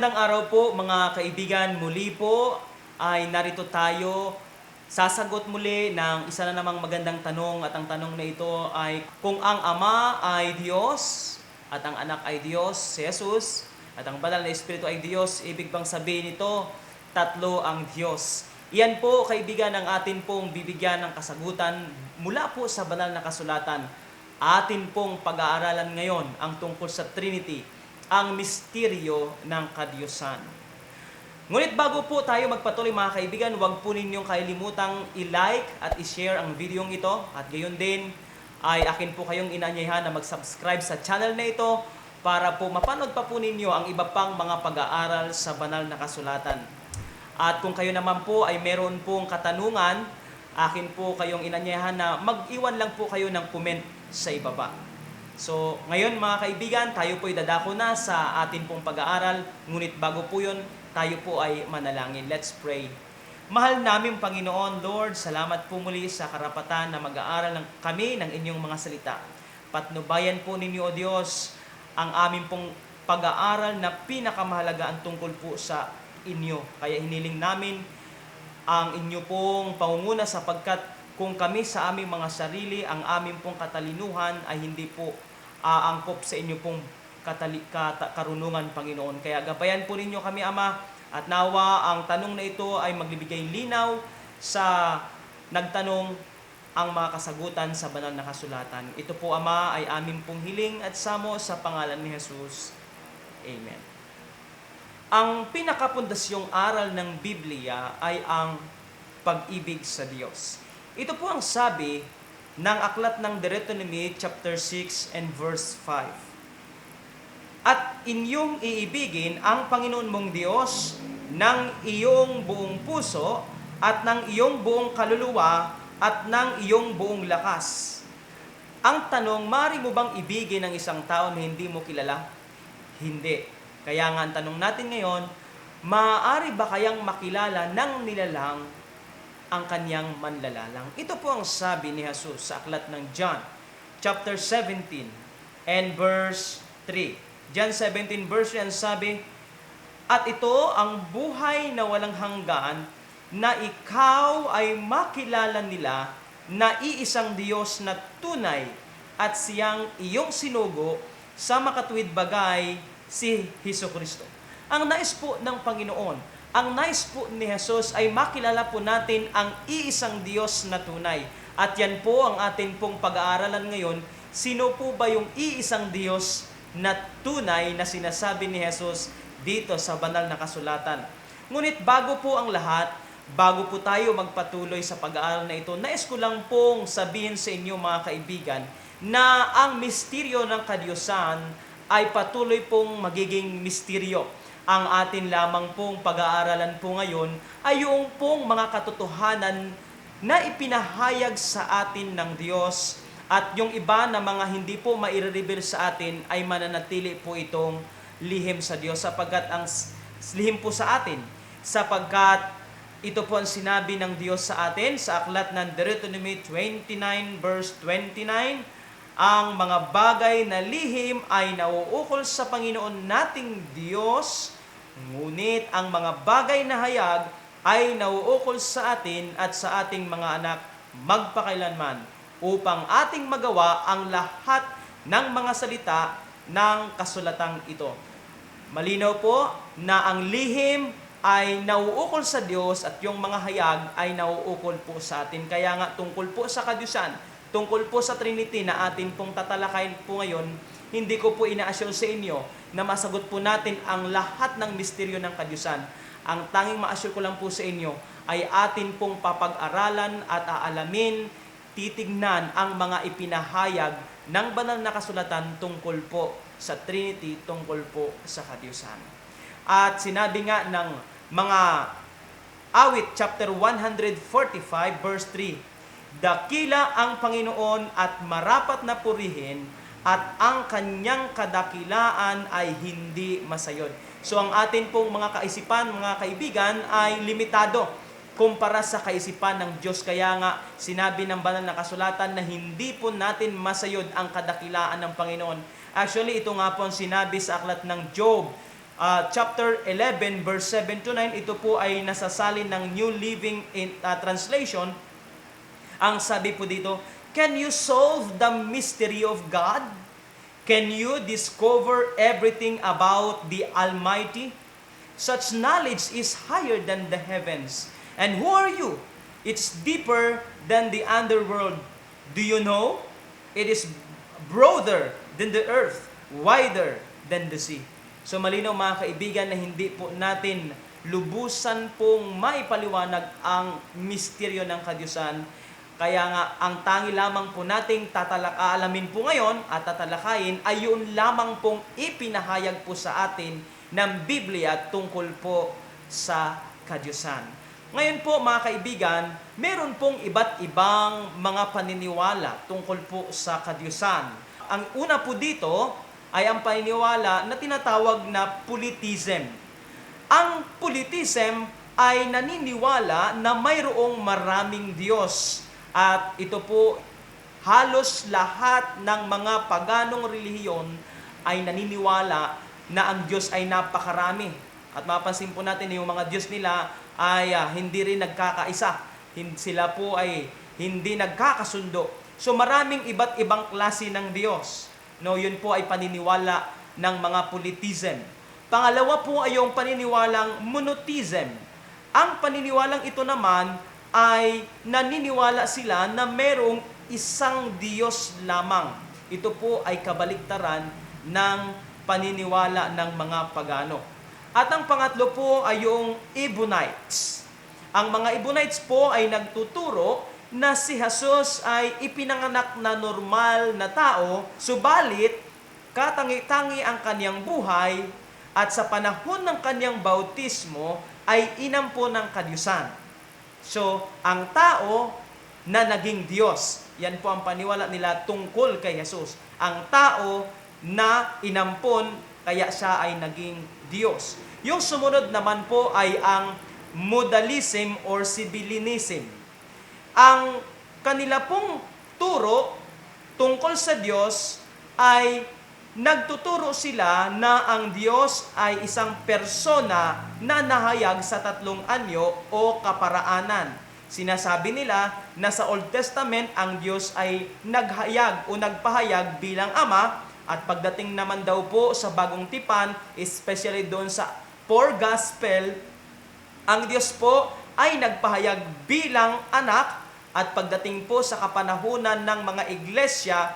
Magandang araw po mga kaibigan. Muli po ay narito tayo. Sasagot muli ng isa na namang magandang tanong at ang tanong na ito ay kung ang Ama ay Diyos at ang Anak ay Diyos, si Jesus, at ang Banal na Espiritu ay Diyos, ibig bang sabihin nito, tatlo ang Diyos? Iyan po kaibigan ang atin pong bibigyan ng kasagutan mula po sa Banal na Kasulatan. Atin pong pag-aaralan ngayon ang tungkol sa Trinity, ang misteryo ng Kadiyusan. Ngunit bago po tayo magpatuloy mga kaibigan, huwag po ninyong kailimutang i-like at i-share ang videong ito. At gayon din ay akin po kayong inaanyayahan na mag-subscribe sa channel na ito para po mapanood pa po ninyo ang iba pang mga pag-aaral sa Banal na Kasulatan. At kung kayo naman po ay meron pong katanungan, akin po kayong inanyayahan na mag-iwan lang po kayo ng comment sa ibaba. So, ngayon mga kaibigan, tayo po'y dadako na sa atin pong pag-aaral. Ngunit bago po yun, tayo po ay manalangin. Let's pray. Mahal namin Panginoon, Lord, salamat po muli sa karapatan na mag-aaral kami ng inyong mga salita. Patnubayan po ninyo, O Diyos, ang aming pong pag-aaral na pinakamahalaga ang tungkol po sa inyo. Kaya hiniling namin ang inyo pong pangunguna sapagkat kung kami sa aming mga sarili, ang aming pong katalinuhan ay hindi po aangkop sa inyo pong karunungan, Panginoon. Kaya gabayan po ninyo kami, Ama, at nawa ang tanong na ito ay magbibigay linaw sa nagtanong ang mga kasagutan sa Banal na Kasulatan. Ito po, Ama, ay aming pong hiling at samo sa pangalan ni Jesus. Amen. Ang pinakapundasyong aral ng Biblia ay ang pag-ibig sa Diyos. Ito po ang sabi ng aklat ng Deuteronomy chapter 6 and verse 5. At inyong iibigin ang Panginoon mong Diyos ng iyong buong puso at ng iyong buong kaluluwa at ng iyong buong lakas. Ang tanong, maaari mo bang ibigin ang isang tao na hindi mo kilala? Hindi. Kaya nga ang tanong natin ngayon, maaari ba kayang makilala ng nilalang ang kanyang manlalalang? Ito po ang sabi ni Jesus sa aklat ng John, chapter 17 and verse 3. John 17 verse 3 ang sabi, at ito ang buhay na walang hanggan, na ikaw ay makilala nila na iisang Diyos na tunay at siyang iyong sinugo sa makatuwid bagay si Hesukristo. Ang nais po ng Panginoon, ang nais po ni Jesus ay makilala po natin ang iisang Diyos na tunay. At yan po ang atin pong pag-aaralan ngayon. Sino po ba yung iisang Diyos na tunay na sinasabi ni Jesus dito sa Banal na Kasulatan? Ngunit bago po ang lahat, bago po tayo magpatuloy sa pag-aaral na ito, nais ko lang pong sabihin sa inyo mga kaibigan na ang misteryo ng Kadiyusan ay patuloy pong magiging misteryo. Ang atin lamang pong pag-aaralan po ngayon ay yung pong mga katotohanan na ipinahayag sa atin ng Diyos, at yung iba na mga hindi po maire-reveal sa atin ay mananatili po itong lihim sa Diyos sapagkat ang lihim po sa atin, sapagkat ito po ang sinabi ng Diyos sa atin sa aklat ng Deuteronomy 29 verse 29, ang mga bagay na lihim ay nauukol sa Panginoon nating Diyos, ngunit ang mga bagay na hayag ay nauukol sa atin at sa ating mga anak magpakailanman, upang ating magawa ang lahat ng mga salita ng kasulatang ito. Malinaw po na ang lihim ay nauukol sa Diyos at yung mga hayag ay nauukol po sa atin. Kaya nga tungkol po sa Kadiyusan, tungkol po sa Trinity na atin pong tatalakayin po ngayon, hindi ko po ina-assure sa inyo na masagot po natin ang lahat ng misteryo ng Kadiyusan. Ang tanging ma-assure ko lang po sa inyo ay atin pong papag-aralan at aalamin, titignan ang mga ipinahayag ng Banal na Kasulatan tungkol po sa Trinity, tungkol po sa Kadiyusan. At sinabi nga ng mga awit, chapter 145, verse 3, dakila ang Panginoon at marapat na purihin, at ang kanyang kadakilaan ay hindi masayod. So ang atin pong mga kaisipan, mga kaibigan, ay limitado kumpara sa kaisipan ng Diyos. Kaya nga sinabi ng Banal na Kasulatan na hindi po natin masayod ang kadakilaan ng Panginoon. Actually, ito nga po ang sinabi sa aklat ng Job, chapter 11, verse 7 to 9. Ito po ay nasasalin ng New Living Translation. Ang sabi po dito, can you solve the mystery of God? Can you discover everything about the Almighty? Such knowledge is higher than the heavens. And who are you? It's deeper than the underworld. Do you know? It is broader than the earth, wider than the sea. So malinaw mga kaibigan na hindi po natin lubusan pong maipaliwanag ang misteryo ng kadyusan. Kaya nga, ang tangi lamang po nating aalamin po ngayon at tatalakayin ay yun lamang pong ipinahayag po sa atin ng Biblia tungkol po sa kadyusan. Ngayon po mga kaibigan, meron pong iba't ibang mga paniniwala tungkol po sa kadyusan. Ang una po dito ay ang paniniwala na tinatawag na politism. Ang politism ay naniniwala na mayroong maraming Diyos. At ito po, halos lahat ng mga paganong relihiyon ay naniniwala na ang Diyos ay napakarami. At mapansin po natin yung mga Diyos nila ay hindi rin nagkakaisa. Sila po ay hindi nagkakasundo. So maraming iba't ibang klase ng Diyos. No, yun po ay paniniwala ng mga politism. Pangalawa po ay yung paniniwalang monotheism. Ang paniniwalang ito naman ay naniniwala sila na merong isang Diyos lamang. Ito po ay kabaliktaran ng paniniwala ng mga pagano. At ang pangatlo po ay yung Ebionites. Ang mga Ebionites po ay nagtuturo na si Jesus ay ipinanganak na normal na tao, subalit katangi-tangi ang kanyang buhay at sa panahon ng kanyang bautismo ay inampo ng kadyusan. So, ang tao na naging Diyos, yan po ang paniwala nila tungkol kay Jesus. Ang tao na inampon, kaya siya ay naging Diyos. Yung sumunod naman po ay ang modalism or Sibylinism. Ang kanila pong turo tungkol sa Diyos ay nagtuturo sila na ang Diyos ay isang persona na nahayag sa tatlong anyo o kaparaanan. Sinasabi nila na sa Old Testament ang Diyos ay naghayag o nagpahayag bilang Ama, at pagdating naman daw po sa Bagong Tipan, especially doon sa Four Gospel, ang Diyos po ay nagpahayag bilang anak, at pagdating po sa kapanahunan ng mga iglesia,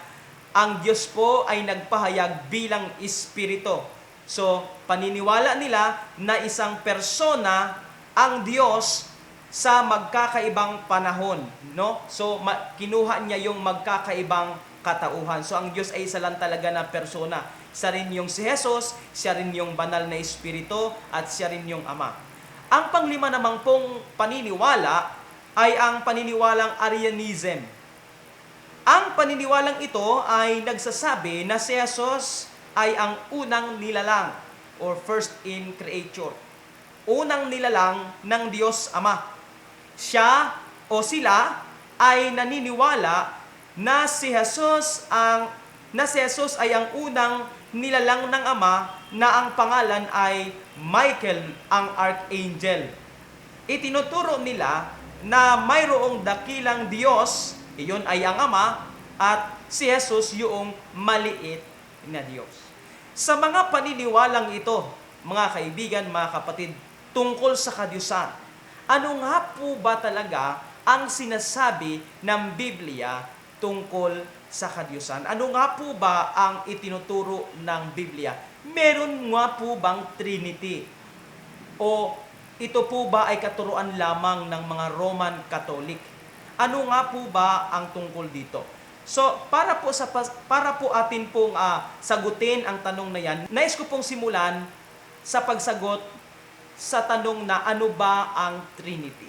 ang Diyos po ay nagpahayag bilang Espiritu. So, paniniwala nila na isang persona ang Diyos sa magkakaibang panahon, no? So, kinuha niya yung magkakaibang katauhan. So, ang Diyos ay isa lang talaga na persona. Siya rin yung si Jesus, siya rin yung banal na Espiritu, at siya rin yung Ama. Ang panglima namang pong paniniwala ay ang paniniwalang Arianism. Ang paniniwalang ito ay nagsasabi na si Jesus ay ang unang nilalang or first in creature. Unang nilalang ng Diyos Ama. Siya o sila ay naniniwala na si Jesus ay ang unang nilalang ng Ama na ang pangalan ay Michael, ang Archangel. Itinuturo nila na mayroong dakilang Diyos, iyon ay ang Ama, at si Jesus yung maliit na Diyos. Sa mga paniniwalang ito, mga kaibigan, mga kapatid, tungkol sa kadyusan, ano nga po ba talaga ang sinasabi ng Biblia tungkol sa kadyusan? Ano nga po ba ang itinuturo ng Biblia? Meron nga po bang Trinity? O ito po ba ay katuruan lamang ng mga Roman Catholic? Ano nga po ba ang tungkol dito? So, para po atin pong sagutin ang tanong na yan, nais ko pong simulan sa pagsagot sa tanong na ano ba ang Trinity?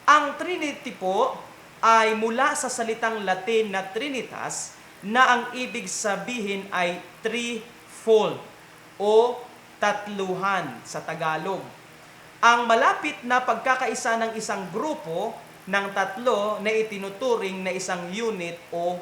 Ang Trinity po ay mula sa salitang Latin na Trinitas, na ang ibig sabihin ay threefold o tatluhan sa Tagalog. Ang malapit na pagkakaisa ng isang grupo ng tatlo na itinuturing na isang unit o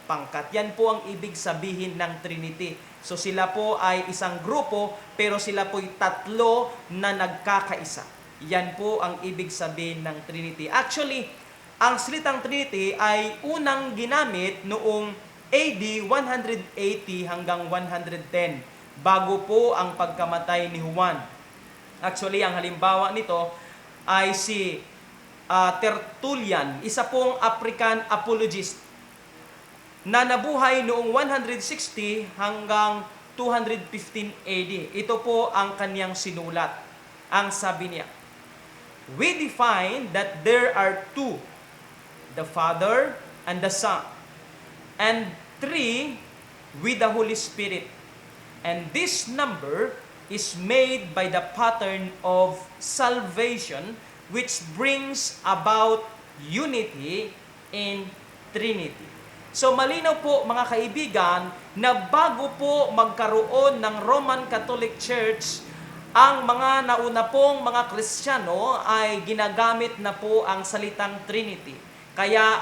pangkat. Yan po ang ibig sabihin ng Trinity. So sila po ay isang grupo, pero sila po ay tatlo na nagkakaisa. Yan po ang ibig sabihin ng Trinity. Actually, ang salitang Trinity ay unang ginamit noong AD 180 hanggang 110, bago po ang pagkamatay ni Juan. Actually, ang halimbawa nito ay si Tertullian, isa pong African apologist na nabuhay noong 160 hanggang 215 AD. Ito po ang kanyang sinulat. Ang sabi niya, "We define that there are two, the Father and the Son, and three with the Holy Spirit. And this number is made by the pattern of salvation, which brings about unity in Trinity." So malinaw po mga kaibigan na bago po magkaroon ng Roman Catholic Church, ang mga nauna pong mga Kristiyano ay ginagamit na po ang salitang Trinity. Kaya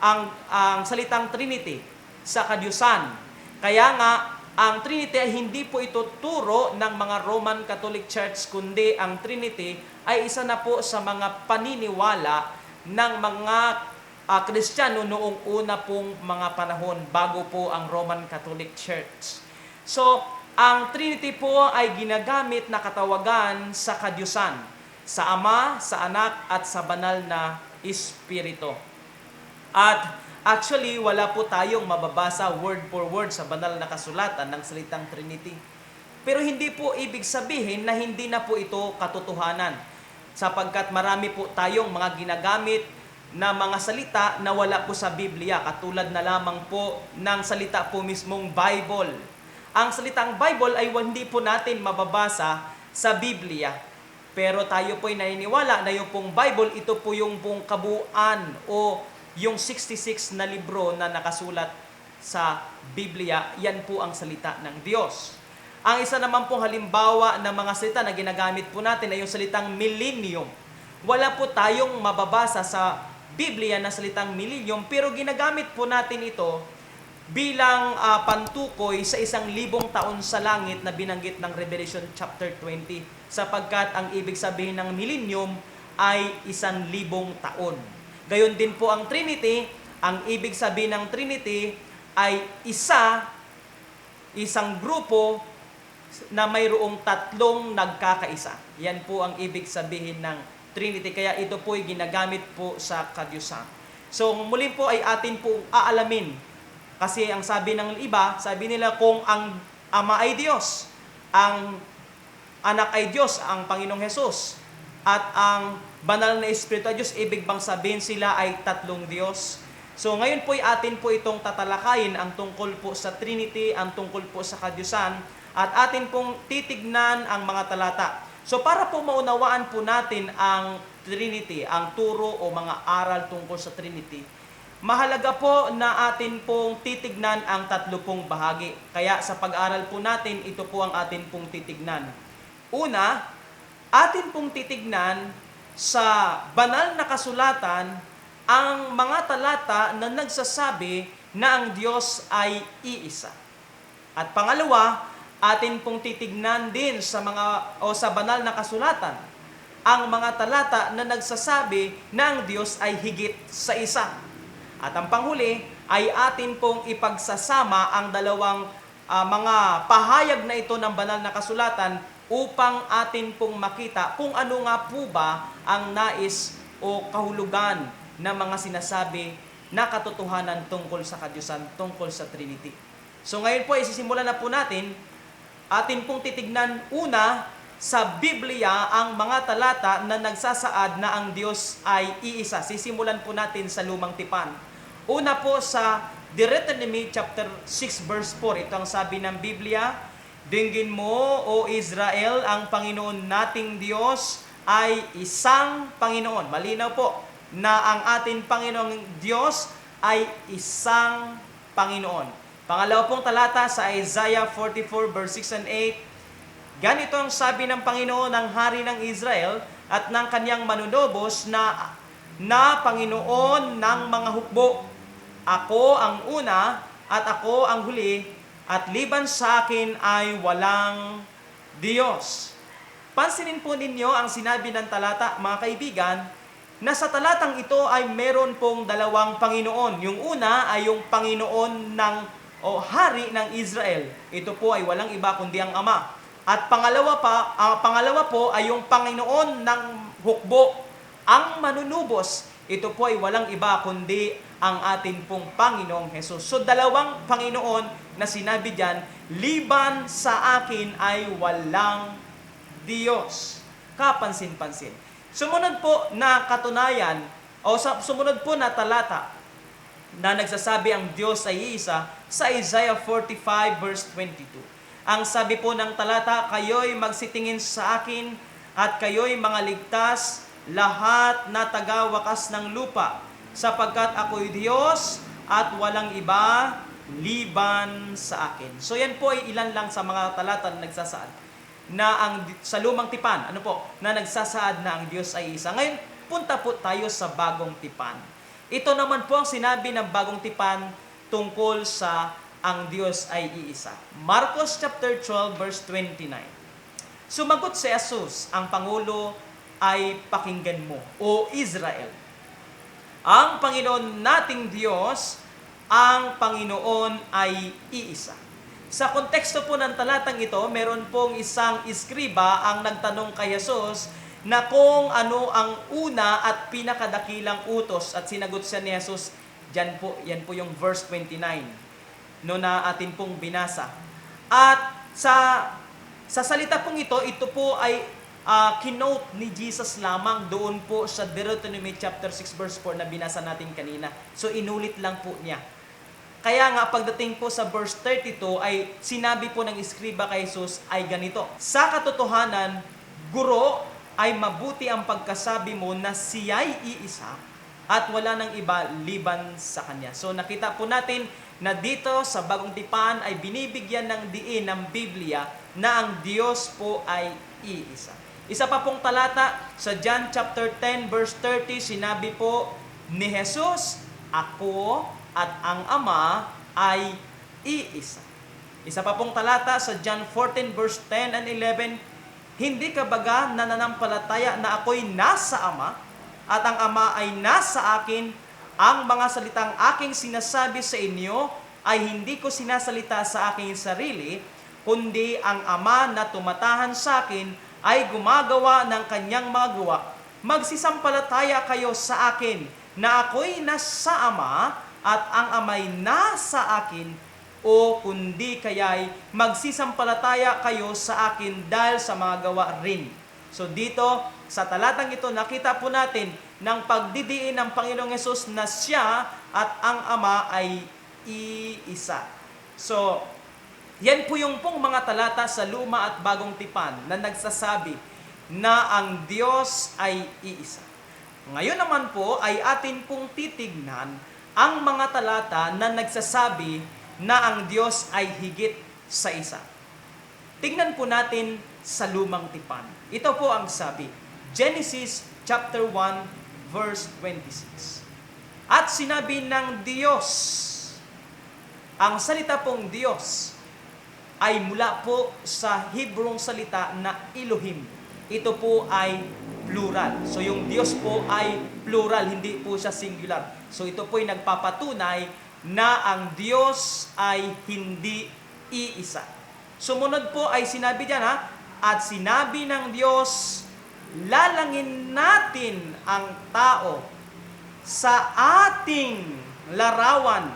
ang salitang Trinity sa kadyusan. Kaya nga ang Trinity ay hindi po ito turo ng mga Roman Catholic Church, kundi ang Trinity ay isa na po sa mga paniniwala ng mga Kristiyano noong una pong mga panahon bago po ang Roman Catholic Church. So, ang Trinity po ay ginagamit na katawagan sa kadyusan, sa Ama, sa Anak, at sa Banal na Espiritu. At actually, wala po tayong mababasa word for word sa banal na kasulatan ng salitang Trinity. Pero hindi po ibig sabihin na hindi na po ito katotohanan, sapagkat marami po tayong mga ginagamit na mga salita na wala po sa Biblia, katulad na lamang po ng salita po mismong Bible. Ang salitang Bible ay hindi po natin mababasa sa Biblia. Pero tayo po ay naniniwala na yung pong Bible, ito po yung pong kabuuan o yung 66 na libro na nakasulat sa Biblia. Yan po ang salita ng Diyos. Ang isa naman pong halimbawa ng mga salita na ginagamit po natin ay yung salitang millennium. Wala po tayong mababasa sa Biblia na salitang millennium, pero ginagamit po natin ito bilang pantukoy sa 1,000 taon sa langit na binanggit ng Revelation chapter 20, sapagkat ang ibig sabihin ng millennium ay 1,000 taon. Gayon din po ang Trinity. Ang ibig sabihin ng Trinity ay isang grupo na mayroong tatlong nagkakaisa. Yan po ang ibig sabihin ng Trinity. Kaya ito po ay ginagamit po sa kadyusan. So muli po ay atin po aalamin. Kasi ang sabi ng iba, sabi nila kung ang Ama ay Diyos, ang Anak ay Diyos, ang Panginoong Hesus, at ang Banal na Espiritu ay Diyos, ibig bang sabihin sila ay tatlong Diyos? So ngayon po ay atin po itong tatalakayin ang tungkol po sa Trinity, ang tungkol po sa kadyusan, at atin pong titignan ang mga talata. So para po maunawaan po natin ang Trinity, ang turo o mga aral tungkol sa Trinity, mahalaga po na atin pong titignan ang 30 bahagi. Kaya sa pag-aral po natin, ito po ang atin pong titignan. Una, atin pong titignan sa banal na kasulatan ang mga talata na nagsasabi na ang Diyos ay iisa. At pangalawa, atin pong titignan din sa sa banal na kasulatan ang mga talata na nagsasabi na ang Diyos ay higit sa isa. At ang panghuli ay atin pong ipagsasama ang dalawang mga pahayag na ito ng banal na kasulatan upang atin pong makita kung ano nga po ba ang nais o kahulugan ng mga sinasabi na katotohanan tungkol sa kadyusan, tungkol sa Trinity. So ngayon po, isisimulan na po natin, atin pong titignan una sa Biblia ang mga talata na nagsasaad na ang Diyos ay iisa. Sisimulan po natin sa Lumang Tipan. Una po sa Deuteronomy chapter 6 verse 4. Ito ang sabi ng Biblia, "Dinggin mo, O Israel, ang Panginoon nating Diyos ay isang Panginoon." Malinaw po na ang ating Panginoong Diyos ay isang Panginoon. Pangalawa pong talata sa Isaiah 44 verse 6 and 8. Ganito ang sabi ng Panginoon ng Hari ng Israel at ng kanyang manunobos na Panginoon ng mga hukbo. ako ang una at ako ang huli, at liban sa akin ay walang Diyos. Pansinin po ninyo ang sinabi ng talata, mga kaibigan, na sa talatang ito ay meron pong dalawang Panginoon. Yung una ay yung Panginoon ng Hari ng Israel. Ito po ay walang iba kundi ang Ama. At pangalawa po ay yung Panginoon ng hukbo, ang manunubos. Ito po ay walang iba kundi ang atin pong Panginoong Hesus. So dalawang Panginoon na sinabi diyan, liban sa akin ay walang Diyos. Kapansin-pansin. Sumunod po na katunayan, sumunod po na talata na nagsasabi ang Diyos ay iisa sa Isaiah 45 verse 22. Ang sabi po ng talata, kayo'y magsitingin sa akin at kayo'y mga ligtas, lahat na taga-wakas ng lupa, sapagkat ako'y Diyos at walang iba liban sa akin. So yan po ay ilan lang sa mga talata na nagsasaad na sa lumang tipan, na nagsasaad na ang Diyos ay isa. Ngayon, punta po tayo sa bagong tipan. Ito naman po ang sinabi ng bagong tipan tungkol sa ang Diyos ay iisa. Marcos chapter 12 verse 29. Sumagot si Jesus, ang Pangulo ay pakinggan mo, O Israel. Ang Panginoon nating Diyos, ang Panginoon ay iisa. Sa konteksto po ng talatang ito, meron pong isang iskriba ang nagtanong kay Jesus na kung ano ang una at pinakadakilang utos, at sinagot siya ni Jesus, yan po yung verse 29 na atin pong binasa. At sa salita pong ito po ay kinote ni Jesus lamang doon po sa Deuteronomy chapter 6 verse 4 na binasa natin kanina. So inulit lang po niya. Kaya nga pagdating po sa verse 32 ay sinabi po ng iskriba kay Jesus ay ganito, sa katotohanan, Guro, ay mabuti ang pagkasabi mo na siya'y iisa at wala nang iba liban sa Kanya. So nakita po natin na dito sa bagong tipan ay binibigyan ng diin ng Biblia na ang Diyos po ay iisa. Isa pa pong talata sa John chapter 10 verse 30, sinabi po ni Jesus, ako at ang Ama ay iisa. Isa pa pong talata sa John 14 verse 10 and 11, hindi ka baga nananampalataya na ako'y nasa Ama at ang Ama ay nasa akin? Ang mga salitang aking sinasabi sa inyo ay hindi ko sinasalita sa aking sarili, kundi ang Ama na tumatahan sa akin ay gumagawa ng kanyang mga gawa. Magsisampalataya kayo sa akin na ako'y nasa Ama at ang Ama'y nasa akin, o kundi kaya'y magsisampalataya kayo sa akin dahil sa mga gawa rin. So dito, sa talatang ito, nakita po natin ng pagdidiin ng Panginoong Hesus na siya at ang Ama ay iisa. So, yan po yung pong mga talata sa Luma at Bagong Tipan na nagsasabi na ang Diyos ay iisa. Ngayon naman po ay atin pong titignan ang mga talata na nagsasabi na ang Diyos ay higit sa isa. Tingnan po natin sa Lumang Tipan. Ito po ang sabi, Genesis chapter 1 verse 26. At sinabi ng Diyos, ang salita pong Diyos ay mula po sa Hebrong salita na Elohim. Ito po ay plural. So yung Diyos po ay plural, hindi po siya singular. So ito po ay nagpapatunay na ang Diyos ay hindi iisa. Sumunod po ay sinabi diyan at sinabi ng Diyos, lalangin natin ang tao sa ating larawan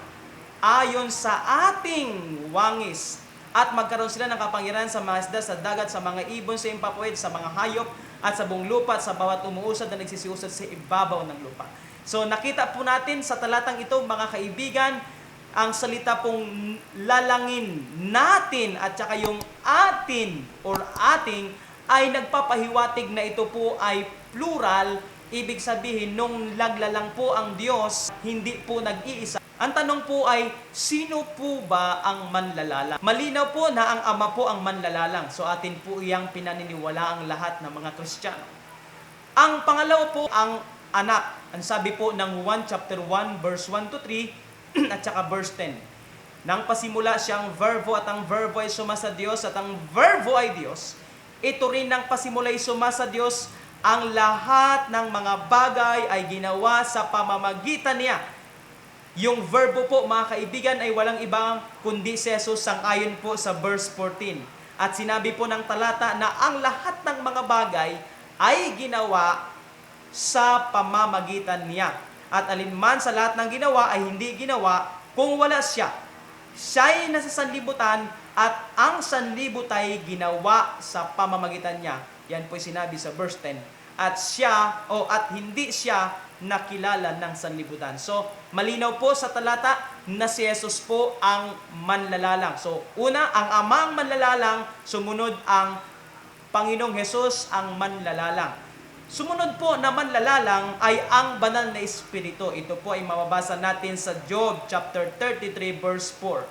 ayon sa ating wangis, at magkaroon sila ng kapangyarihan sa mga isda, sa dagat, sa mga ibon, sa impapuwid, sa mga hayop, at sa buong lupa, at sa bawat umuusad na nagsisiusad sa ibabaw ng lupa. So nakita po natin sa talatang ito, mga kaibigan, ang salita pong lalangin natin at saka yung atin or ating ay nagpapahiwatig na ito po ay plural. Ibig sabihin, nung laglalang po ang Diyos, hindi po nag-iisa. Ang tanong po ay, sino po ba ang manlalalang? Malinaw po na ang Ama po ang manlalalang. So atin po iyang pinaniniwala ang lahat ng mga Kristiyano. Ang pangalawa po, ang anak. Ang sabi po ng 1 chapter 1 verse 1 to 3, at saka verse 10. Nang pasimula siyang verbo at ang verbo ay suma sa Diyos at ang verbo ay Diyos, ito rin nang pasimula ay suma sa Diyos, ang lahat ng mga bagay ay ginawa sa pamamagitan niya. Yung verbo po mga kaibigan ay walang ibang kundi si Jesus sang-ayon po sa verse 14. At sinabi po ng talata na ang lahat ng mga bagay ay ginawa sa pamamagitan niya. At alinman sa lahat ng ginawa ay hindi ginawa kung wala siya. Siya'y nasa sanlibutan at ang sanlibut ay ginawa sa pamamagitan niya. Yan po'y sinabi sa verse 10. At hindi siya nakilala ng sanlibutan. So, malinaw po sa talata na si Jesus po ang manlalalang. So, una, ang Amang manlalalang, sumunod ang Panginoong Jesus ang manlalalang. Sumunod po na manlalalang ay ang banal na Espiritu. Ito po ay mababasa natin sa Job chapter 33 verse 4.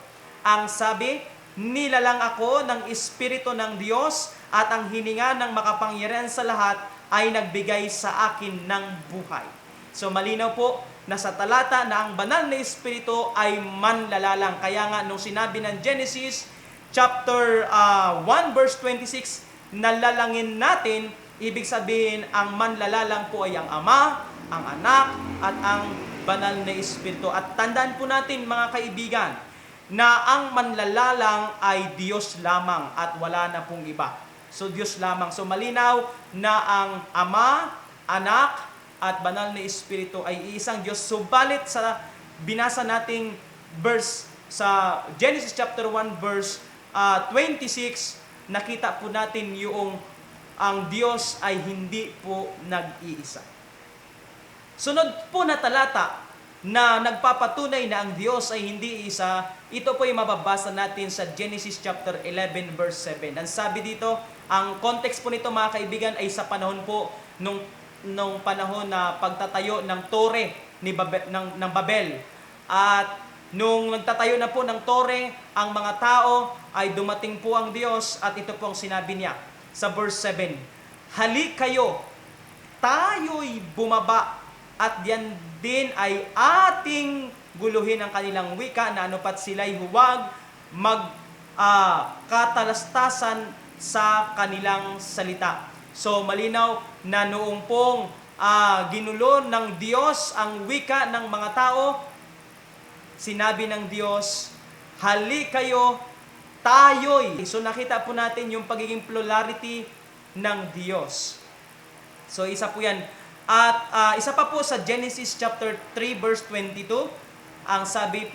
Ang sabi, nilalang ako ng Espiritu ng Diyos at ang hininga ng makapangyarihan sa lahat ay nagbigay sa akin ng buhay. So malinaw po na sa talata na ang banal na Espiritu ay manlalalang. Kaya nga nung sinabi ng Genesis chapter 1 verse 26, nalalangin natin, ibig sabihin, ang manlalalang po ay ang Ama, ang Anak, at ang Banal na Espiritu. At tandaan po natin mga kaibigan, na ang manlalalang ay Diyos lamang at wala na pong iba. So Diyos lamang. So malinaw na ang Ama, Anak, at Banal na Espiritu ay isang Diyos. Subalit sa binasa nating verse sa Genesis chapter 1 verse 26, nakita po natin yung ang Diyos ay hindi po nag-iisa. Sunod po na talata na nagpapatunay na ang Diyos ay hindi isa, ito po ay mababasa natin sa Genesis chapter 11 verse 7. Ang sabi dito, ang context po nito mga kaibigan ay sa panahon po nung panahon na pagtatayo ng tore ng Babel. At nung nagtatayo na po ng tore, ang mga tao ay dumating po ang Diyos at ito po ang sinabi niya sa verse 7. Halik kayo, tayo'y bumaba at yan din ay ating guluhin ang kanilang wika na anupat sila'y huwag katalastasan sa kanilang salita. So malinaw na noong pong ginulo ng Diyos ang wika ng mga tao, sinabi ng Diyos, halik kayo, tayo'y. So nakita po natin yung pagiging plurality ng Diyos. So isa po yan. At isa pa po sa Genesis chapter 3 verse 22, ang sabi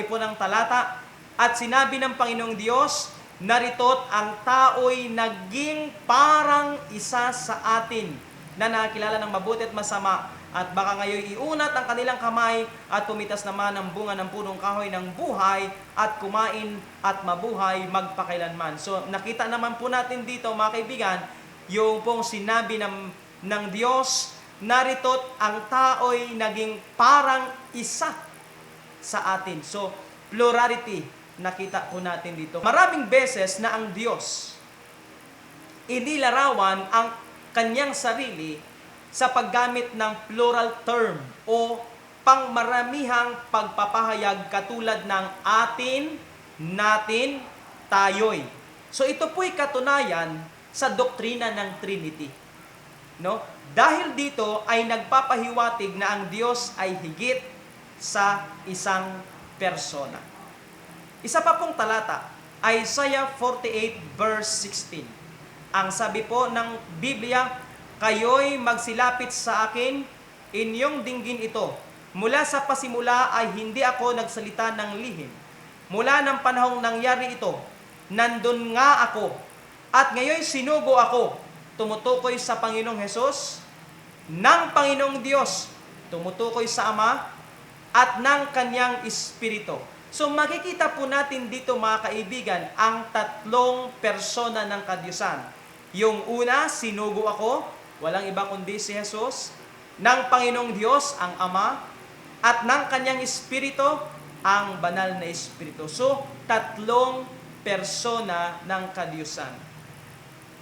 po ng talata, at sinabi ng Panginoong Diyos, narito't ang tao'y naging parang isa sa atin na nakakilala ng mabuti at masama. At baka ngayon iunat ang kanilang kamay at pumitas naman ang bunga ng punong kahoy ng buhay at kumain at mabuhay magpakailanman. So nakita naman po natin dito mga kaibigan, yung pong sinabi ng Diyos, narito't ang tao'y naging parang isa sa atin. So plurality nakita po natin dito. Maraming beses na ang Diyos inilarawan ang kanyang sarili sa paggamit ng plural term o pangmaramihang pagpapahayag katulad ng atin, natin, tayo'y. So ito po'y katunayan sa doktrina ng Trinity. No? Dahil dito ay nagpapahiwatig na ang Diyos ay higit sa isang persona. Isa pa pong talata, Isaiah 48 verse 16. Ang sabi po ng Biblia, kayo'y magsilapit sa akin, inyong dinggin ito. Mula sa pasimula ay hindi ako nagsalita ng lihim. Mula ng panahong nangyari ito, nandun nga ako. At ngayon sinugo ako, tumutukoy sa Panginoong Hesus, ng Panginoong Diyos, tumutukoy sa Ama, at ng Kanyang Espiritu. So makikita po natin dito mga kaibigan, ang tatlong persona ng kadyusan. Yung una, sinugo ako, walang iba kundi si Jesus, ng Panginoong Diyos, ang Ama, at ng Kanyang Espiritu, ang Banal na Espiritu. So, tatlong persona ng kadyusan.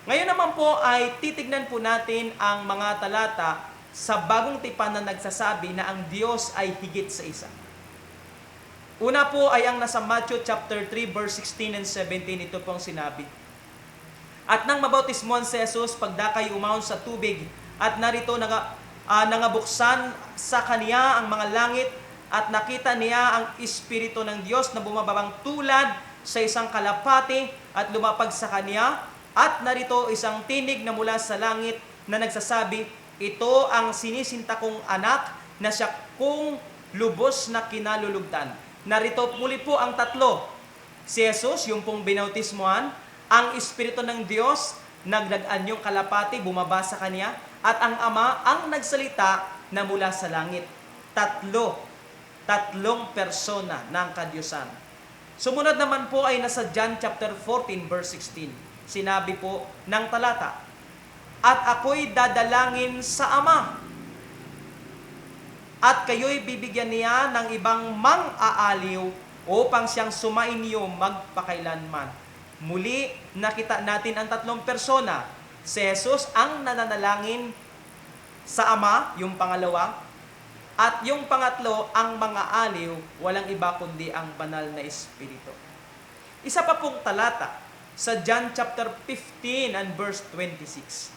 Ngayon naman po ay titignan po natin ang mga talata sa Bagong Tipan na nagsasabi na ang Diyos ay higit sa isa. Una po ay ang nasa Matthew chapter 3 verse 16 and 17, ito pong sinabi. At nang mabautismohan si Jesus, pagdakay umahon sa tubig, at narito nangabuksan sa kaniya ang mga langit, at nakita niya ang Espiritu ng Diyos na bumababang tulad sa isang kalapati at lumapag sa kaniya, at narito isang tinig na mula sa langit na nagsasabi, ito ang sinisinta kong anak na siya kong lubos na kinalulugdan. Narito muli po ang tatlo. Si Jesus, yung pong binautismohan, ang Espiritu ng Diyos, nagdagan yung kalapati, bumaba sa kanya, at ang Ama, ang nagsalita na mula sa langit. Tatlong persona ng kadiyusan. Sumunod naman po ay nasa John chapter 14 verse 16. Sinabi po ng talata, at ako'y dadalangin sa Ama, at kayo'y bibigyan niya ng ibang mang-aaliw upang siyang sumainyo magpakailanman. Muli, nakita natin ang tatlong persona. Si Jesus ang nananalangin sa Ama, yung pangalawa. At yung pangatlo, ang mga aliw, walang iba kundi ang banal na Espiritu. Isa pa pong talata sa John chapter 15 and verse 26.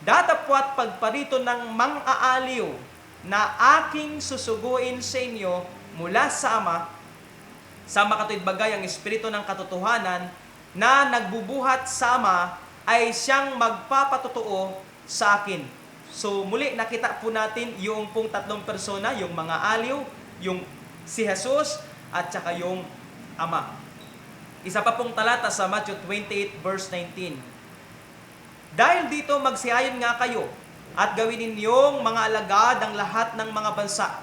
Datapwat pagparito ng mang-aaliw na aking susuguin sa inyo mula sa Ama, sa makatuwid bagay ang Espiritu ng katotohanan na nagbubuhat sa Ama ay siyang magpapatotoo sa akin. So muli nakita po natin yung pong tatlong persona, yung mga aliw, yung si Jesus at saka yung Ama. Isa pa pong talata sa Matthew 28 verse 19. Dahil dito magsiayon nga kayo at gawin ninyong mga alagad ang lahat ng mga bansa,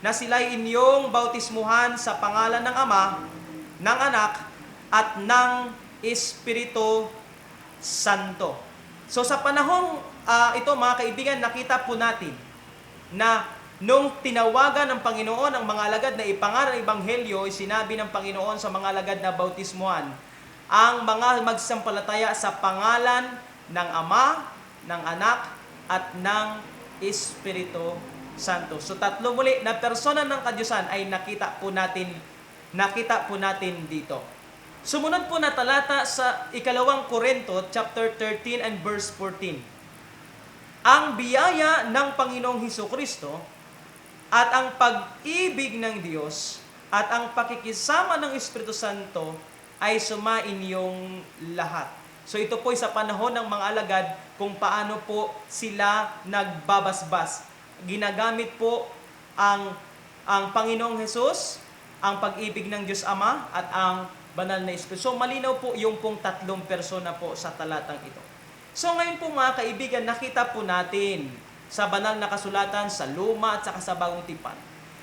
na sila'y inyong bautismuhan sa pangalan ng Ama, ng Anak, at ng Espiritu Santo. So sa panahong ito mga kaibigan, nakita po natin na nung tinawagan ng Panginoon ang mga alagad na ipangaral ang Ebanghelyo, sinabi ng Panginoon sa mga alagad na bautismuhan, ang mga magsampalataya sa pangalan ng Ama, ng Anak, at ng Espiritu Santo. So tatlo muli na persona ng kadiyusan ay nakita po natin dito. Sumunod po na talata sa ikalawang Korinto chapter 13 and verse 14. Ang biyaya ng Panginoong Hesukristo at ang pag-ibig ng Diyos at ang pakikisama ng Espiritu Santo ay sumainyong lahat. So ito po sa panahon ng mga alagad kung paano po sila nagbabasbas. Ginagamit po ang Panginoong Hesus, ang pag-ibig ng Diyos Ama, at ang banal na Espiritu. So malinaw po yung pong tatlong persona po sa talatang ito. So ngayon po mga kaibigan, nakita po natin sa banal na kasulatan, sa Luma at saka sa Bagong Tipan,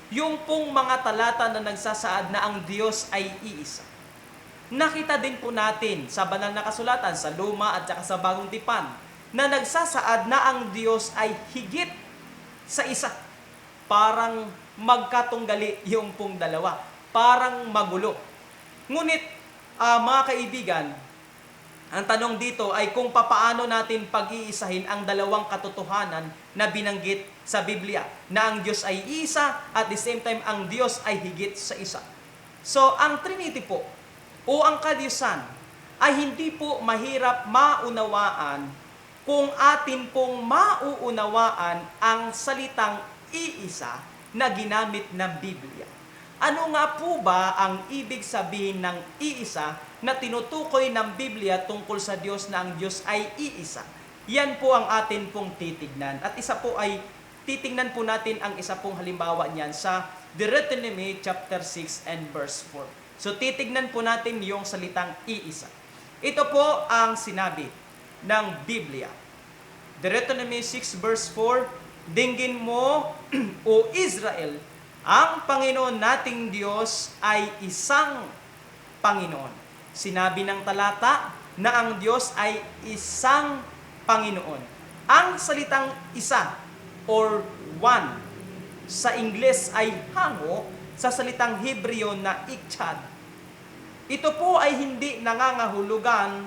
yung pong mga talata na nagsasaad na ang Diyos ay iisa. Nakita din po natin sa banal na kasulatan, sa Luma at saka sa Bagong Tipan, na nagsasaad na ang Diyos ay higit sa isa. Parang magkatunggali yung pong dalawa. Parang magulo. Ngunit, mga kaibigan, ang tanong dito ay kung papaano natin pag-iisahin ang dalawang katotohanan na binanggit sa Biblia, na ang Diyos ay isa at the same time ang Diyos ay higit sa isa. So, ang Trinity po, o ang kadiyusan, ay hindi po mahirap maunawaan kung atin pong mauunawaan ang salitang iisa na ginamit ng Biblia. Ano nga po ba ang ibig sabihin ng iisa na tinutukoy ng Biblia tungkol sa Diyos na ang Diyos ay iisa? Yan po ang atin pong titignan. At isa po ay titignan po natin ang isa pong halimbawa niyan sa Deuteronomy chapter 6 and verse 4. So titignan po natin yung salitang iisa. Ito po ang sinabi ng Biblia. Deuteronomy 6 verse 4, dinggin mo, O Israel, ang Panginoon nating Diyos ay isang Panginoon. Sinabi ng talata na ang Diyos ay isang Panginoon. Ang salitang isa or one sa Ingles ay hango sa salitang Hebreo na ikchad. Ito po ay hindi nangangahulugan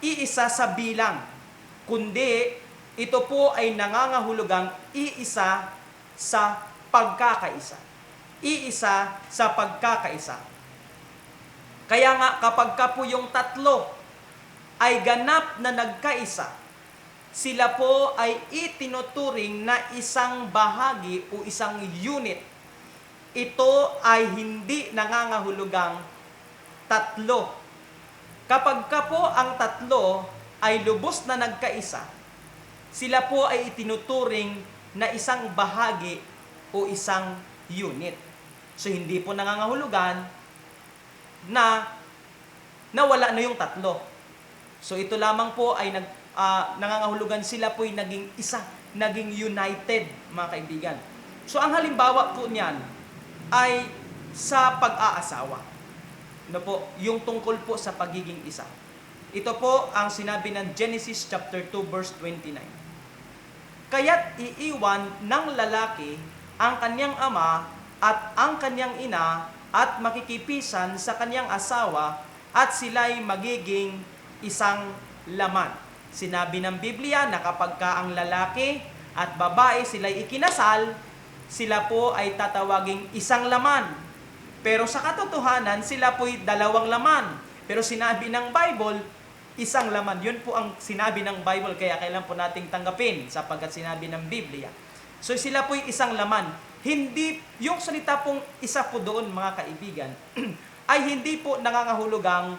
iisa sa bilang, kundi ito po ay nangangahulugang iisa sa pagkakaisa. iisa sa pagkakaisa. Kaya nga kapag ka po yung tatlo ay ganap na nagkaisa, sila po ay itinuturing na isang bahagi o isang unit. Ito ay hindi nangangahulugang tatlo. Kapag ka po ang tatlo ay lubos na nagkaisa, sila po ay itinuturing na isang bahagi o isang unit. So hindi po nangangahulugan na nawala na yung tatlo. So ito lamang po ay nangangahulugan sila po ay naging isa, naging united, mga kaibigan. So ang halimbawa po niyan ay sa pag-aasawa. Ano po, yung tungkol po sa pagiging isa. Ito po ang sinabi ng Genesis chapter 2 verse 29. Kaya't iiwan ng lalaki ang kanyang ama at ang kanyang ina at makikipisan sa kanyang asawa at sila'y magiging isang laman. Sinabi ng Biblia na kapag ka ang lalaki at babae sila'y ikinasal, sila po ay tatawaging isang laman. Pero sa katotohanan, sila po'y dalawang laman. Pero sinabi ng Bible, isang laman. Yun po ang sinabi ng Bible, kaya kailan po nating tanggapin sapagkat sinabi ng Biblia. So sila po'y isang laman. Hindi, yung salita pong isa po doon, mga kaibigan, ay hindi po nangangahulugan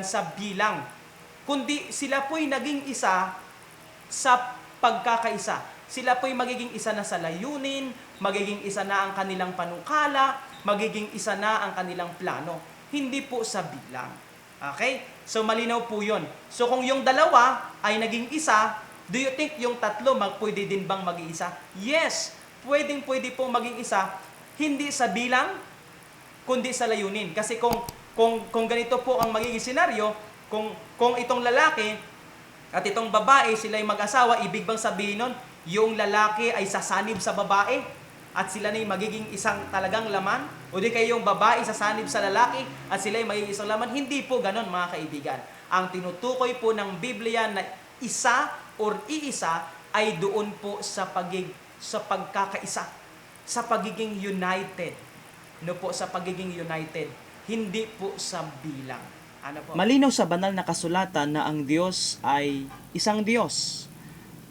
sa bilang, kundi sila po'y naging isa sa pagkakaisa. Sila po'y magiging isa na sa layunin, magiging isa na ang kanilang panukala, magiging isa na ang kanilang plano. Hindi po sa bilang. Okay? So malinaw po yun. So kung yung dalawa ay naging isa, do you think yung tatlo pwede din bang mag-iisa? Yes, pwede pong maging isa, hindi sa bilang, kundi sa layunin. Kasi kung ganito po ang magiging senaryo, kung itong lalaki at itong babae, sila ay mag-asawa, ibig bang sabihin nun, yung lalaki ay sasanib sa babae at sila na magiging isang talagang laman? O di kayo yung babae sasanib sa lalaki at sila ay magiging isang laman? Hindi po ganon, mga kaibigan. Ang tinutukoy po ng Biblia na isa or iisa ay doon po sa pagkakaisa, sa pagiging united. No po, sa pagiging united, hindi po sa bilang. Ano po? Malinaw sa banal na kasulatan na ang Diyos ay isang Diyos.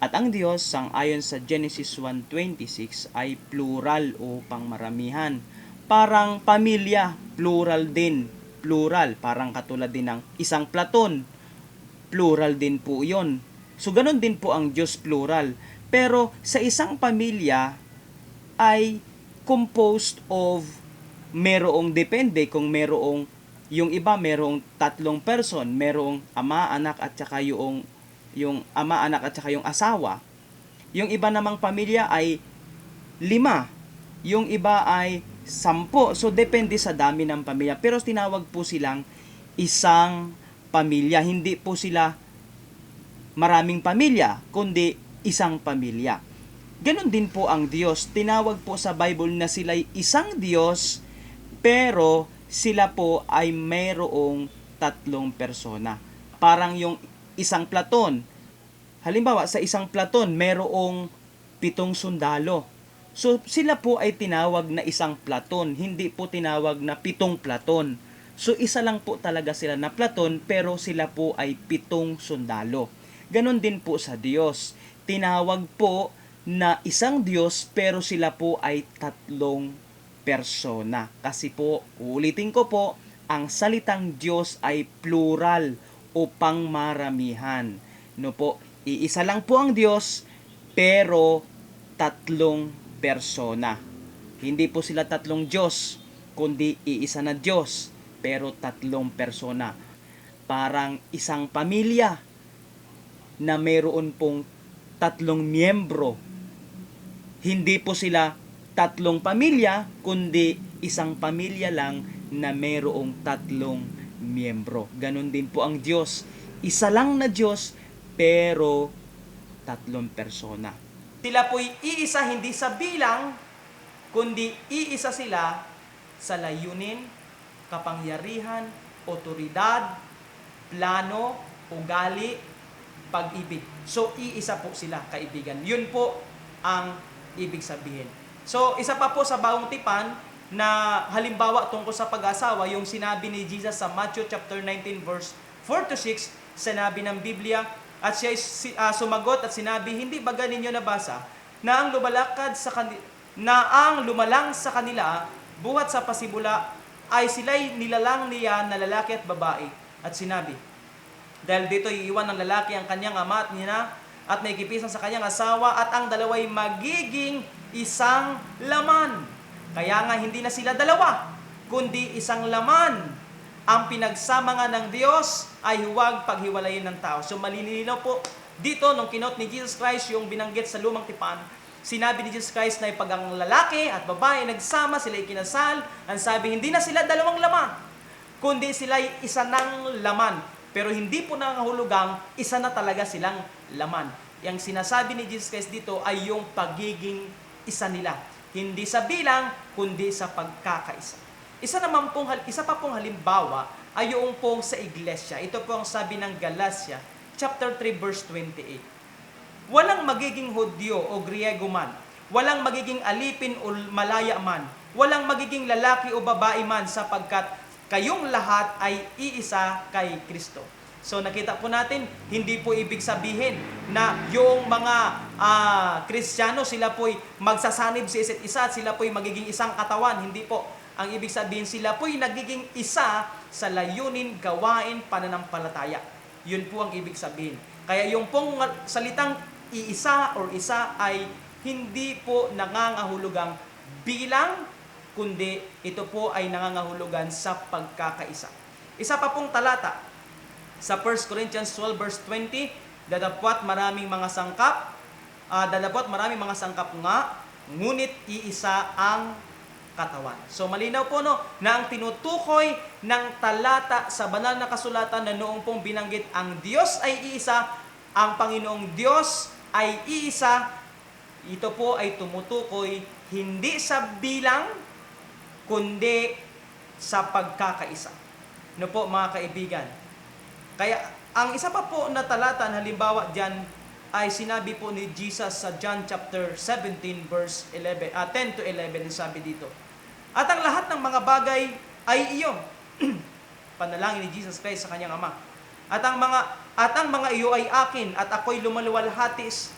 At ang Diyos, ayon sa Genesis 1:26, ay plural o pangmaramihan. Parang pamilya, plural din. Plural, parang katulad din ng isang platon. Plural din po yon. So, ganun din po ang Diyos, plural. Pero sa isang pamilya ay composed of depende kung yung iba merong 3 person, merong ama, anak at saka yung ama, anak at saka yung asawa. Yung iba namang pamilya ay 5. Yung iba ay 10. So depende sa dami ng pamilya. Pero tinawag po silang isang pamilya. Hindi po sila maraming pamilya, kundi isang pamilya. Ganon din po ang Diyos. Tinawag po sa Bible na sila'y isang Diyos, pero sila po ay mayroong 3 persona. Parang yung isang platon. Halimbawa, sa isang platon, mayroong 7 sundalo. So, sila po ay tinawag na isang platon. Hindi po tinawag na 7 platon. So, isa lang po talaga sila na platon, pero sila po ay 7 sundalo. Ganon din po sa Diyos. Tinawag po na isang Diyos, pero sila po ay 3 persona. Kasi po, uulitin ko po, ang salitang Diyos ay plural o pangmaramihan. No po, iisa lang po ang Diyos, pero 3 persona. Hindi po sila 3 Diyos, kundi iisa na Diyos, pero 3 persona. Parang isang pamilya na mayroon pong 3 miyembro. Hindi po sila 3 pamilya, kundi isang pamilya lang na mayroong 3 miyembro. Ganon din po ang Diyos. Isa lang na Diyos, pero 3 persona. Sila po'y iisa hindi sa bilang, kundi iisa sila sa layunin, kapangyarihan, otoridad, plano, ugali, pag-ibig. So, iisa po sila, kaibigan. Yun po ang ibig sabihin. So, isa pa po sa Bagong Tipan na halimbawa tungkol sa pag-asawa, yung sinabi ni Jesus sa Matthew chapter 19 verse 4 to 6, sinabi ng Biblia, at siya sumagot at sinabi, hindi ba ninyo nabasa na ang lumalang sa kanila buhat sa pasibula ay sila'y nilalang niya na lalaki at babae. At sinabi, dahil dito iiwan ng lalaki ang kanyang ama at nina at naikipisan sa kanyang asawa at ang dalaway magiging isang laman. Kaya nga hindi na sila dalawa, kundi isang laman. Ang pinagsama nga ng Diyos ay huwag paghiwalayin ng tao. So malilinaw po dito nung kinot ni Jesus Christ yung binanggit sa Lumang Tipan. Sinabi ni Jesus Christ na pag ang lalaki at babae nagsama, sila ikinasal, ang sabi hindi na sila dalawang laman, kundi sila isa ng laman. Pero hindi po nangahulugang isa na talaga silang laman. Yang sinasabi ni Jesus Christ dito ay yung pagiging isa nila. Hindi sa bilang, kundi sa pagkakaisa. Isa pa pong halimbawa ay yung pong sa iglesia. Ito po ang sabi ng Galatia, chapter 3, verse 28. Walang magiging Hudyo o Griego man, walang magiging alipin o malaya man, walang magiging lalaki o babae man, sapagkat kayong lahat ay iisa kay Kristo. So nakita po natin, hindi po ibig sabihin na yung mga Kristiyano, sila po'y magsasanib sa isa't isa at sila po'y magiging isang katawan. Hindi po. Ang ibig sabihin, sila po'y nagiging isa sa layunin, gawain, pananampalataya. Yun po ang ibig sabihin. Kaya yung pong salitang iisa or isa ay hindi po nangangahulugang bilang, kundi ito po ay nangangahulugan sa pagkakaisa. Isa pa pong talata sa 1 Corinthians 12 verse 20, dadapwat maraming mga sangkap nga, ngunit iisa ang katawan. So malinaw po na ang tinutukoy ng talata sa banal na kasulatan na noong pong binanggit ang Diyos ay iisa, ang Panginoong Diyos ay iisa, ito po ay tumutukoy hindi sa bilang, kundi sa pagkakaisa. No po mga kaibigan. Kaya ang isa pa po na talata, halimbawa diyan, ay sinabi po ni Jesus sa John chapter 17 verse 10 to 11, sabi dito. At ang lahat ng mga bagay ay iyo. Panalangin ni Jesus Christ sa kanyang Ama. At ang mga iyo ay akin, at ako'y lumuluwalhatis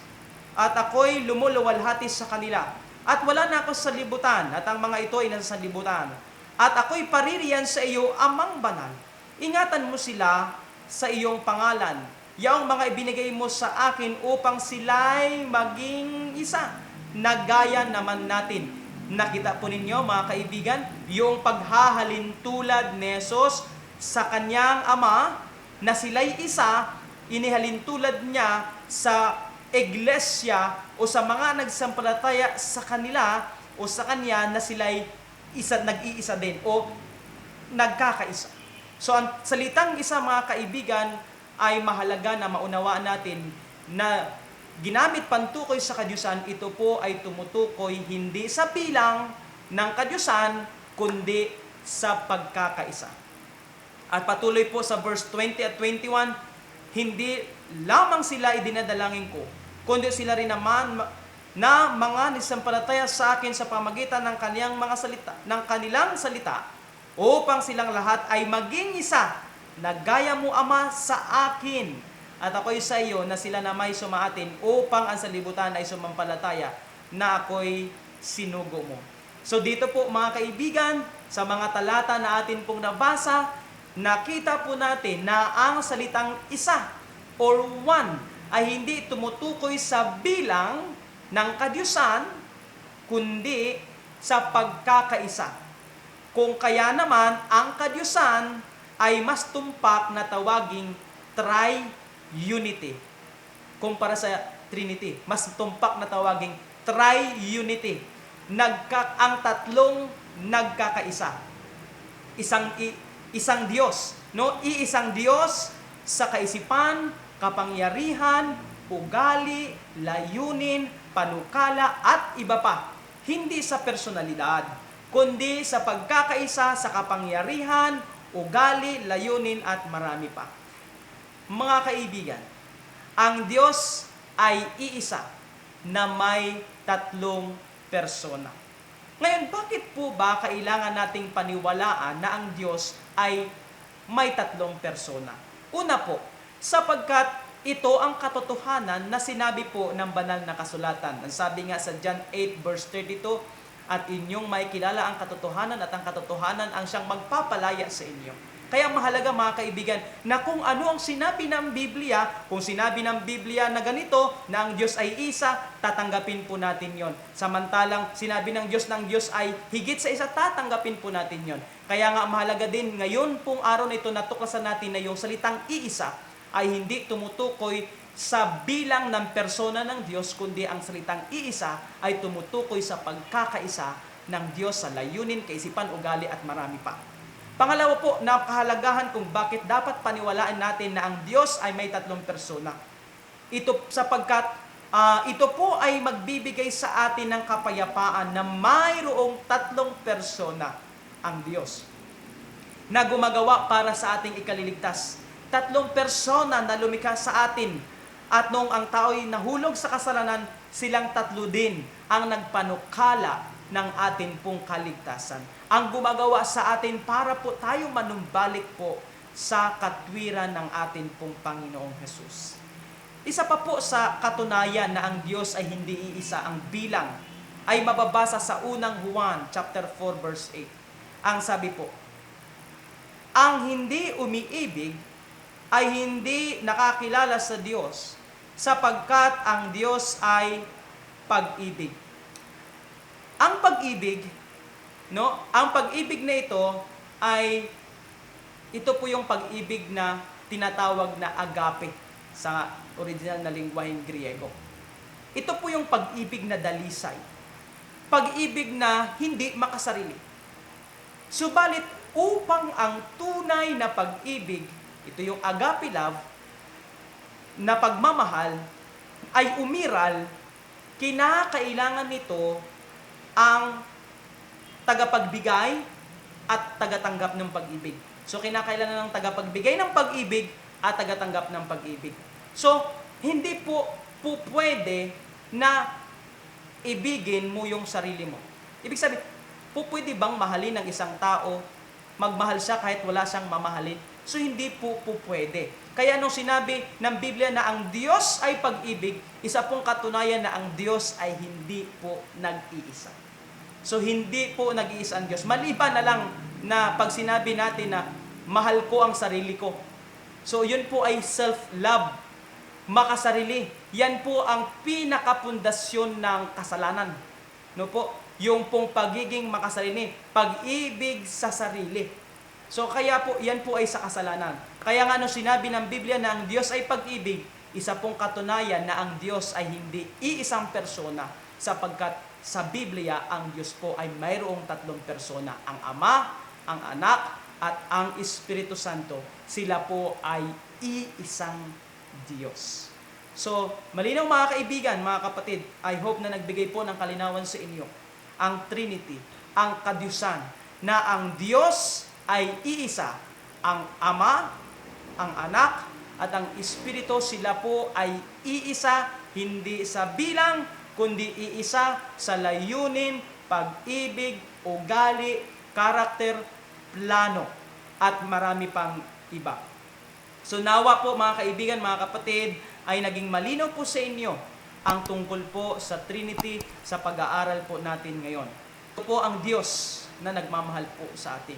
sa kanila. At wala na ako sa libutan, at ang mga ito ay nasa libutan. At ako'y paririyan sa iyo, Amang banal. Ingatan mo sila sa iyong pangalan. Yaong mga ibinigay mo sa akin upang sila'y maging isa. Nagaya naman natin. Nakita po ninyo mga kaibigan, yung paghahalin tulad ni Jesus sa kanyang Ama, na sila'y isa, inihalin tulad niya sa iglesia o sa mga nagsampalataya sa kanila o sa kanya na sila'y nag-iisa din o nagkakaisa. So ang salitang isa mga kaibigan ay mahalaga na maunawaan natin na ginamit pantukoy sa kadyusan, ito po ay tumutukoy hindi sa bilang ng kadyusan, kundi sa pagkakaisa. At patuloy po sa verse 20 at 21, hindi lamang sila idinadalangin ko, kundi sila rin naman na mga nisampalataya sa akin sa pamagitan ng kanilang salita, upang silang lahat ay maging isa, na gaya mo Ama sa akin, at ako'y sa iyo, na sila na may sumaatin, upang ang salibutan ay sumampalataya na ako'y sinugo mo. So dito po mga kaibigan, sa mga talata na atin pong nabasa, nakita po natin na ang salitang isa or one ay hindi tumutukoy sa bilang ng kadyusan, kundi sa pagkakaisa. Kung kaya naman, ang kadyusan ay mas tumpak na tawaging tri-unity. Kumpara sa Trinity, mas tumpak na tawaging tri-unity. Ang tatlong nagkakaisa. Isang Diyos, no? Iisang Diyos sa kaisipan, kapangyarihan, ugali, layunin, panukala at iba pa. Hindi sa personalidad, kundi sa pagkakaisa sa kapangyarihan, ugali, layunin at marami pa. Mga kaibigan, ang Diyos ay iisa na may tatlong persona. Ngayon, bakit po ba kailangan nating paniwalaan na ang Diyos ay may tatlong persona? Una po, sapagkat ito ang katotohanan na sinabi po ng banal na kasulatan. Ang sabi nga sa John 8 verse 32, at inyong may kilala ang katotohanan at ang katotohanan ang siyang magpapalaya sa inyo. Kaya mahalaga mga kaibigan na kung ano ang sinabi ng Biblia, kung sinabi ng Biblia na ganito, na ang Diyos ay isa, tatanggapin po natin yon. Samantalang sinabi ng Diyos ay higit sa isa, tatanggapin po natin yon. Kaya nga mahalaga din ngayon pong araw na ito natuklasan natin na yung salitang iisa ay hindi tumutukoy sa bilang ng persona ng Diyos, kundi ang salitang iisa ay tumutukoy sa pagkakaisa ng Diyos sa layunin, kaisipan, ugali at marami pa. Pangalawa po, napakalagahan kung bakit dapat paniwalaan natin na ang Diyos ay may tatlong persona. Ito sapagkat ito po ay magbibigay sa atin ng kapayapaan na mayroong tatlong persona ang Diyos na gumagawa para sa ating ikaliligtas. Tatlong persona na lumikha sa atin. At noong ang tao'y nahulog sa kasalanan, silang tatlo din ang nagpanukala ng atin pong kaligtasan. Ang gumagawa sa atin para po tayo manumbalik po sa katwiran ng atin pong Panginoong Hesus. Isa pa po sa katunayan na ang Diyos ay hindi iisa ang bilang ay mababasa sa unang Juan chapter 4 verse 8. Ang sabi po, ang hindi umiibig ay hindi nakakilala sa Diyos sapagkat ang Diyos ay pag-ibig. Ang pag-ibig, ang pag-ibig na ito po yung pag-ibig na tinatawag na agape sa original na lingwaheng Griego. Ito po yung pag-ibig na dalisay. Pag-ibig na hindi makasarili. Subalit upang ang tunay na pag-ibig, ito yung agape love, na pagmamahal, ay umiral, kinakailangan nito ang tagapagbigay at tagatanggap ng pag-ibig. So, kinakailangan ng tagapagbigay ng pag-ibig at tagatanggap ng pag-ibig. So, hindi po pwede na ibigin mo yung sarili mo. Ibig sabihin, pwede bang mahalin ng isang tao, magmahal siya kahit wala siyang mamahalin? So, hindi po pwede. Kaya nung sinabi ng Biblia na ang Diyos ay pag-ibig, isa pong katunayan na ang Diyos ay hindi po nag-iisa. So, hindi po nag-iisa ang Diyos. Maliban na lang na pag sinabi natin na mahal ko ang sarili ko. So, yun po ay self-love, makasarili. Yan po ang pinakapundasyon ng kasalanan. No po? Yung pong pagiging makasarili, pag-ibig sa sarili. So kaya po, yan po ay sa kasalanan. Kaya nga nung sinabi ng Biblia na ang Diyos ay pag-ibig, isa pong katunayan na ang Diyos ay hindi iisang persona sapagkat sa Biblia, ang Diyos po ay mayroong tatlong persona. Ang Ama, ang Anak, at ang Espiritu Santo. Sila po ay iisang Diyos. So, malinaw mga kaibigan, mga kapatid, I hope na nagbigay po ng kalinawan sa inyo ang Trinity, ang Kadyusan, na ang Diyos ay iisa, ang Ama, ang Anak, at ang Espiritu, sila po ay iisa, hindi sa bilang, kundi iisa sa layunin, pag-ibig, ugali, karakter, plano, at marami pang iba. So nawa po mga kaibigan, mga kapatid, ay naging malinaw po sa inyo ang tungkol po sa Trinity sa pag-aaral po natin ngayon. Ito po ang Diyos na nagmamahal po sa atin.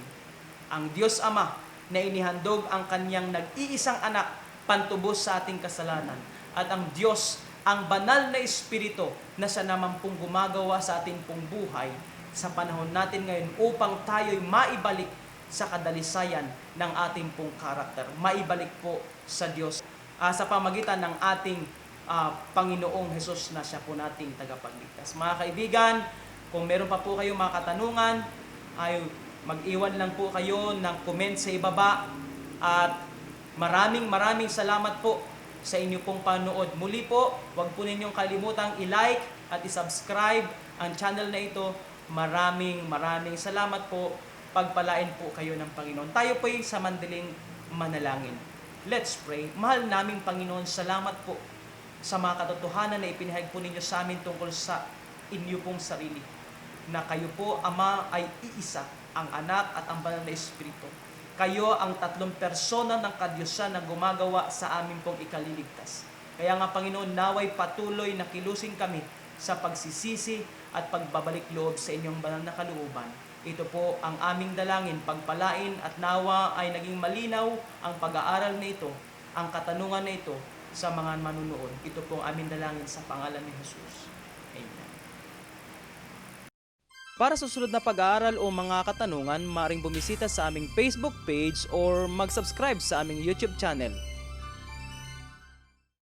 Ang Diyos Ama na inihandog ang kanyang nag-iisang anak pantubos sa ating kasalanan. At ang Diyos, ang banal na Espiritu na siya naman pong gumagawa sa ating pong buhay sa panahon natin ngayon upang tayo'y maibalik sa kadalisayan ng ating pong karakter. Maibalik po sa Diyos sa pamagitan ng ating Panginoong Hesus na siya po nating tagapagligtas. Mga kaibigan, kung meron pa po kayong mga katanungan, ay mag-iwan lang po kayo ng comment sa ibaba. At maraming salamat po sa inyo pong panood. Muli po, huwag po ninyong kalimutang i-like at i-subscribe ang channel na ito. Maraming salamat po. Pagpalain po kayo ng Panginoon. Tayo po'y sa mandaling manalangin. Let's pray. Mahal naming Panginoon, salamat po sa mga katotohanan na ipinahayag po ninyo sa amin tungkol sa inyo pong sarili na kayo po, Ama, ay iisa, ang Anak at ang Banal na Espiritu. Kayo ang tatlong persona ng Kadiyusan na gumagawa sa amin pong ikaliligtas. Kaya nga, Panginoon, naway patuloy na kilusin kami sa pagsisisi at pagbabalik loob sa inyong banal na kalooban. Ito po ang aming dalangin, pagpalain at nawa ay naging malinaw ang pag-aaral na ito, ang katanungan na ito sa mga manunood. Ito po ang aming dalangin sa pangalan ni Jesus. Amen. Para sa susunod na pag-aaral o mga katanungan, maaaring bumisita sa aming Facebook page or mag-subscribe sa aming YouTube channel.